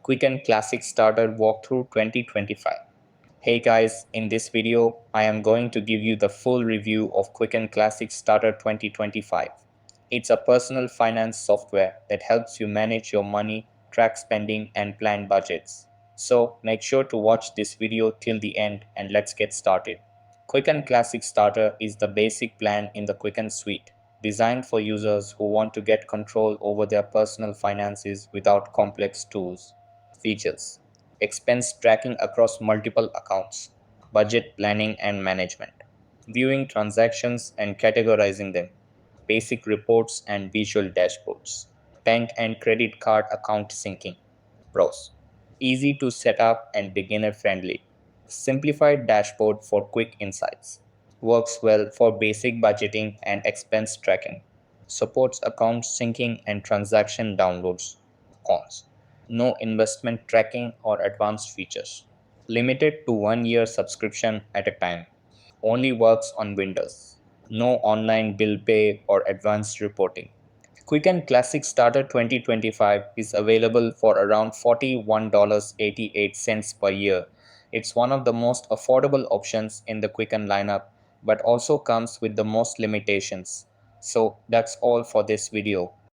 Quicken Classic Starter Walkthrough 2025. Hey guys, in this video, I am going to give you the full review of Quicken Classic Starter 2025. It's a personal finance software that helps you manage your money, track spending, and plan budgets. So make sure to watch this video till the end and let's get started. Quicken Classic Starter is the basic plan in the Quicken suite, designed for users who want to get control over their personal finances without complex tools. Features: expense tracking across multiple accounts, budget planning and management, viewing transactions and categorizing them, basic reports and visual dashboards, bank and credit card account syncing. Pros: easy to set up and beginner friendly. Simplified dashboard for quick insights. Works well for basic budgeting and expense tracking. Supports account syncing and transaction downloads. Cons: no investment tracking or advanced features. Limited to 1 year subscription at a time. Only works on Windows. No online bill pay or advanced reporting. Quicken Classic Starter 2025 is available for around $41.88 per year. It's one of the most affordable options in the Quicken lineup, but also comes with the most limitations. So that's all for this video.